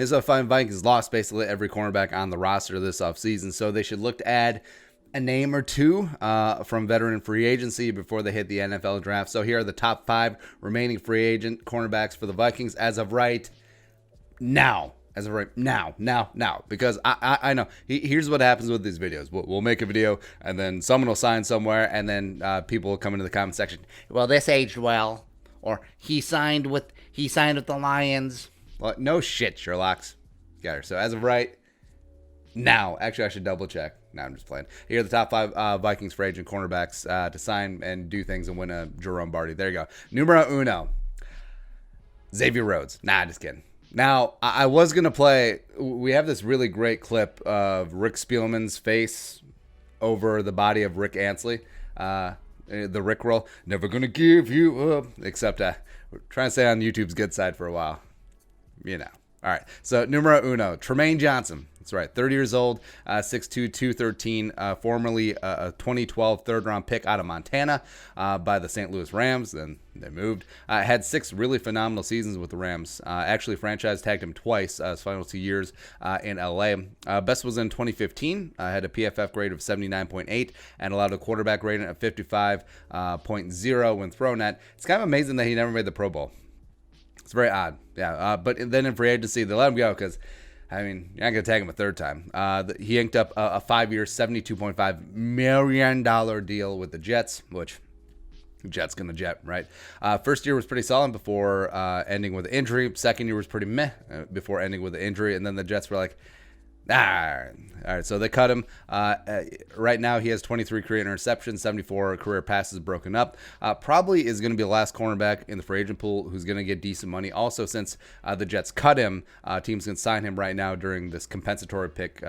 Minnesota Vikings lost basically every cornerback on the roster this offseason, so they should look to add a name or two from veteran free agency before they hit the NFL draft. So here are the top 5 remaining free agent cornerbacks for the Vikings as of right now. As of right now. Because I know. Here's what happens with these videos. We'll make a video, and then someone will sign somewhere, and then people will come into the comment section. Well, this aged well. Or he signed with the Lions. Well, no shit, Sherlock's. Got her. So as of right now, actually I should double check. No, I'm just playing. Here are the top 5 Vikings free agent cornerbacks to sign and do things and win a Jerome Barty. There you go. Numero uno, XAVIER RHODES. Nah, just kidding. Now, I was going to play, we have this really great clip of Rick Spielman's face over the body of Rick Ansley. The Rick roll. Never going to give you up. Except we're trying to stay on YouTube's good side for a while. You know. All right, so numero uno, TRUMAINE Johnson. That's right, 30 years old, 6'2", 213, formerly a 2012 third-round pick out of Montana by the St. Louis Rams. Then they moved. Had 6 really phenomenal seasons with the Rams. Actually, franchise tagged him twice his final 2 years in LA. Best was in 2015. Had a PFF grade of 79.8 and allowed a quarterback rating of 55.0 when thrown at. It's kind of amazing that he never made the Pro Bowl. It's very odd, yeah. But then in free agency, they let him go because, I mean, you're not going to tag him a third time. He inked up a 5-year, $72.5 million deal with the Jets, which Jets going to jet, right? First year was pretty solid before ending with an injury. Second year was pretty meh before ending with an injury. And then the Jets were like, all right, so they cut him. Right now, he has 23 career interceptions, 74 career passes broken up. Probably is going to be the last cornerback in the free agent pool who's going to get decent money. Also, since the Jets cut him, teams can sign him right now during this compensatory pick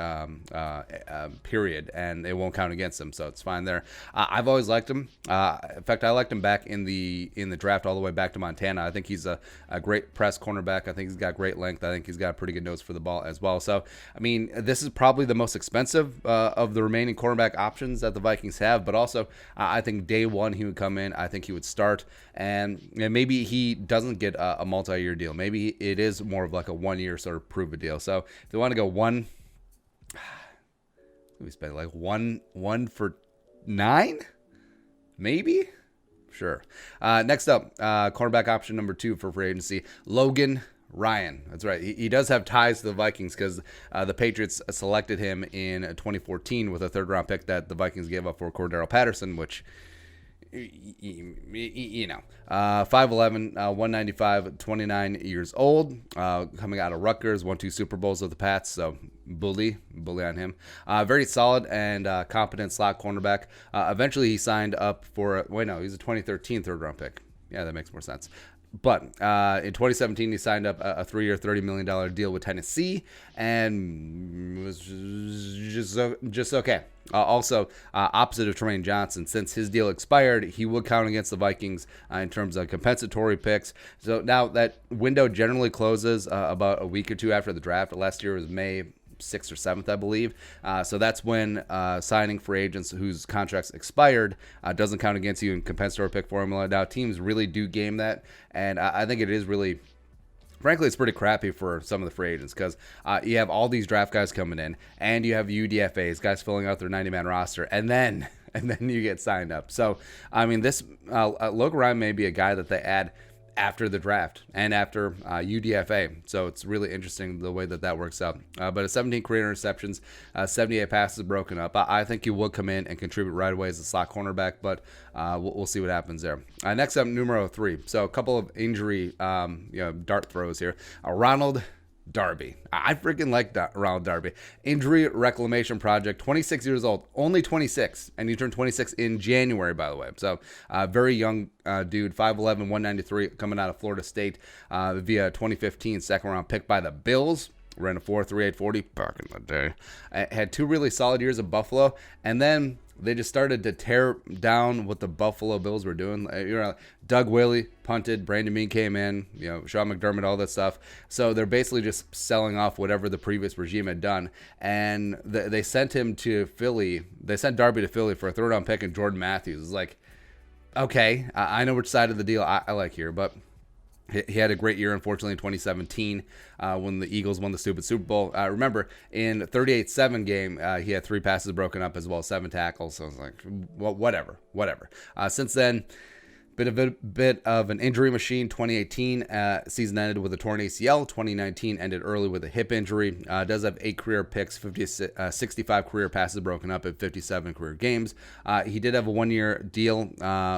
period, and it won't count against him, so it's fine there. I've always liked him. In fact, I liked him back in the draft all the way back to Montana. I think he's a great press cornerback. I think he's got great length. I think he's got pretty good nose for the ball as well. So, I mean, this is probably the most expensive of the remaining cornerback options that the Vikings have, but also I think day one he would come in. I think he would start, and maybe he doesn't get a multi-year deal. Maybe it is more of like a 1-year sort of prove a deal. So if they want to go we spend like one for 9, maybe. Sure. Next up, cornerback option number 2 for free agency, Logan Ryan. That's right. He does have ties to the Vikings because the Patriots selected him in 2014 with a third-round pick that the Vikings gave up for Cordero Patterson, which, you know, 5'11", 195, 29 years old, coming out of Rutgers, won 2 Super Bowls with the Pats, so bully on him. Very solid and competent slot cornerback. Eventually he signed up for, he's a 2013 third-round pick. Yeah, that makes more sense. But in 2017, he signed up a 3-year, $30 million deal with Tennessee, and was just okay. Also, opposite of TRUMAINE Johnson, since his deal expired, he would count against the Vikings in terms of compensatory picks. So now that window generally closes about a week or two after the draft. Last year was May 6th or 7th, I believe. So that's when signing free agents whose contracts expired doesn't count against you in compensatory pick formula. Now, teams really do game that, and I think it is really, frankly, it's pretty crappy for some of the free agents because you have all these draft guys coming in, and you have UDFAs, guys filling out their 90-man roster, and then you get signed up. So, I mean, this Logan Ryan may be a guy that they add after the draft and after UDFA. So it's really interesting the way that works out. But a 17 career interceptions, 78 passes broken up. I think he will come in and contribute right away as a slot cornerback, but we'll see what happens there. Next up, numero 3. So a couple of injury dart throws here. RONALD DARBY. I freaking like RONALD DARBY. Injury Reclamation Project, 26 years old, only 26, and he turned 26 in January, by the way. So, very young dude, 5'11", 193, coming out of Florida State via 2015 second-round pick by the Bills. Ran a 4.38 40 back in the day. Had 2 really solid years of Buffalo, and then they just started to tear down what the Buffalo Bills were doing. Doug Willie punted, Brandon Beane came in, Sean McDermott, all that stuff. So they're basically just selling off whatever the previous regime had done. And they sent him to Philly. They sent Darby to Philly for a third-round pick and Jordan Matthews. It's like, okay, I know which side of the deal I like here, but He had a great year, unfortunately, in 2017 when the Eagles won the stupid Super Bowl. Remember, in the 38-7 game, he had 3 passes broken up as well as 7 tackles. So I was like, well, whatever. Since then, bit of an injury machine. 2018 season ended with a torn ACL. 2019 ended early with a hip injury. Does have 8 career picks, 65 career passes broken up in 57 career games. He did have a 1-year deal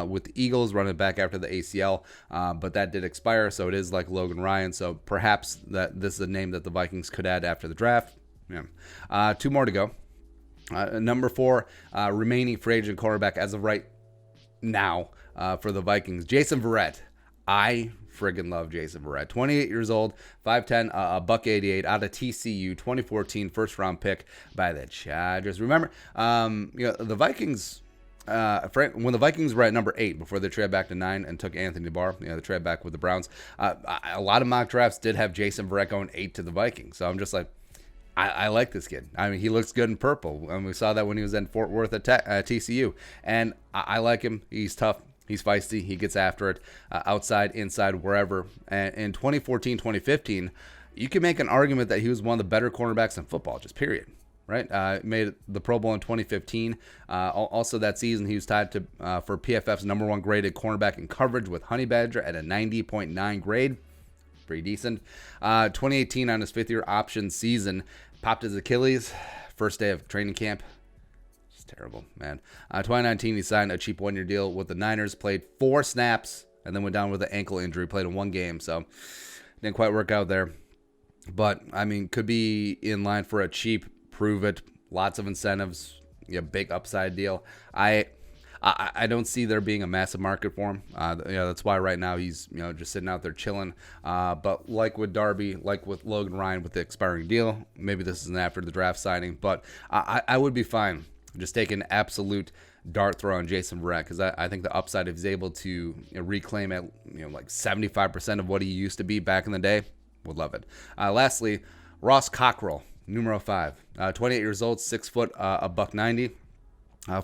with the Eagles, running back after the ACL, but that did expire, so it is like Logan Ryan. So perhaps that this is a name that the Vikings could add after the draft. Yeah. 2 more to go. Number 4, remaining free agent cornerback as of right now for the Vikings, Jason Verrett. I friggin' love Jason Verrett. 28 years old, 5'10", $188 out of TCU, 2014 first round pick by the Chargers. Remember, the Vikings. When the Vikings were at number 8 before they traded back to 9 and took Anthony Barr, the trade back with the Browns, a lot of mock drafts did have Jason Verrett going 8 to the Vikings. So I'm just like, I like this kid. I mean, he looks good in purple, and we saw that when he was in Fort Worth at TCU. And I like him. He's tough. He's feisty. He gets after it outside, inside, wherever. And in 2014, 2015, you can make an argument that he was one of the better cornerbacks in football, just period. Right? Made the Pro Bowl in 2015. Also that season, he was tied to for PFF's number 1 graded cornerback in coverage with Honey Badger at a 90.9 grade. Pretty decent. 2018 on his 5th-year option season, popped his Achilles. First day of training camp. It's terrible, man. 2019, he signed a cheap 1-year deal with the Niners, played 4 snaps, and then went down with an ankle injury, played in 1 game. So didn't quite work out there. But, I mean, could be in line for a cheap, prove it, lots of incentives, big upside deal. I don't see there being a massive market for him. That's why right now he's just sitting out there chilling. But like with Darby, like with Logan Ryan with the expiring deal, maybe this is an after the draft signing. But I would be fine just taking an absolute dart throw on Jason Verrett, because I think the upside, if he's able to reclaim at like 75% of what he used to be back in the day, would love it. Lastly, Ross Cockrell, numero 5, 28 years old, 6 foot, $190.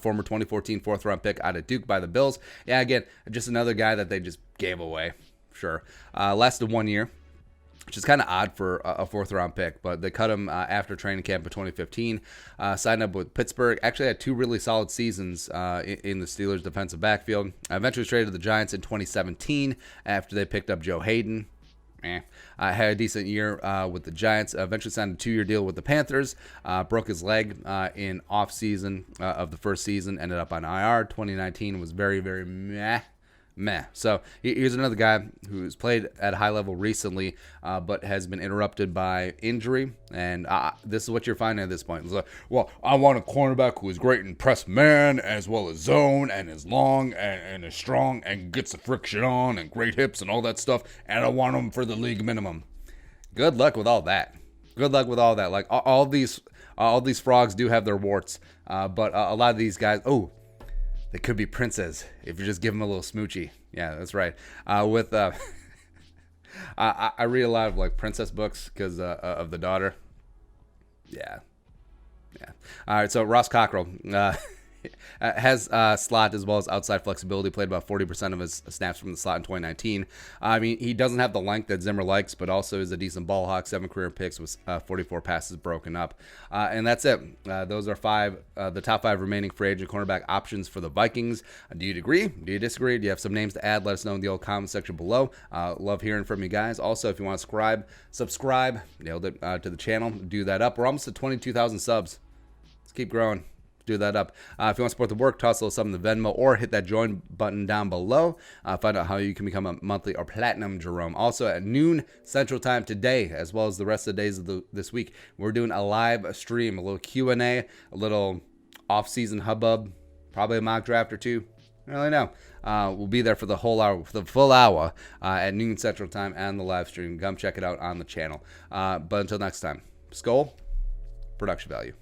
Former 2014 4th-round pick out of Duke by the Bills. Yeah, again, just another guy that they just gave away. Sure. Lasted 1 year, which is kind of odd for a 4th-round pick, but they cut him after training camp in 2015. Signed up with Pittsburgh. Actually had 2 really solid seasons in the Steelers' defensive backfield. Eventually traded to the Giants in 2017 after they picked up Joe Hayden. Had a decent year with the Giants. Eventually signed a 2-year deal with the Panthers. Broke his leg in off-season of the first season. Ended up on IR. 2019 was very, very meh. So here's another guy who's played at a high level recently, but has been interrupted by injury. And this is what you're finding at this point. It's like, well, I want a cornerback who is great in press man as well as zone and is long and is strong and gets the friction on and great hips and all that stuff. And I want him for the league minimum. Good luck with all that. Like all these frogs do have their warts, but a lot of these guys, they could be princes if you just give them a little smoochy. Yeah, that's right. I read a lot of like princess books because of the daughter. Yeah. All right, so Ross Cockrell has slot as well as outside flexibility. Played about 40% of his snaps from the slot in 2019. I mean, he doesn't have the length that Zimmer likes, but also is a decent ball hawk. 7 career picks with 44 passes broken up. And that's it. Those are the top 5 remaining free agent cornerback options for the Vikings. Do you agree? Do you disagree? Do you have some names to add? Let us know in the old comment section below. Love hearing from you guys. Also, if you want to subscribe, nailed it, to the channel, do that up. We're almost at 22,000 subs. Let's keep growing. Do that up. If you want to support the work, toss a little something to Venmo or hit that join button down below. Find out how you can become a monthly or platinum Jerome. Also at noon Central Time today, as well as the rest of the days of this week, we're doing a live stream, a little Q&A, a little off-season hubbub, probably a mock draft or 2. I don't really know. We'll be there for the whole hour, for the full hour at noon Central Time and the live stream. Come check it out on the channel. But until next time, Skull, production value.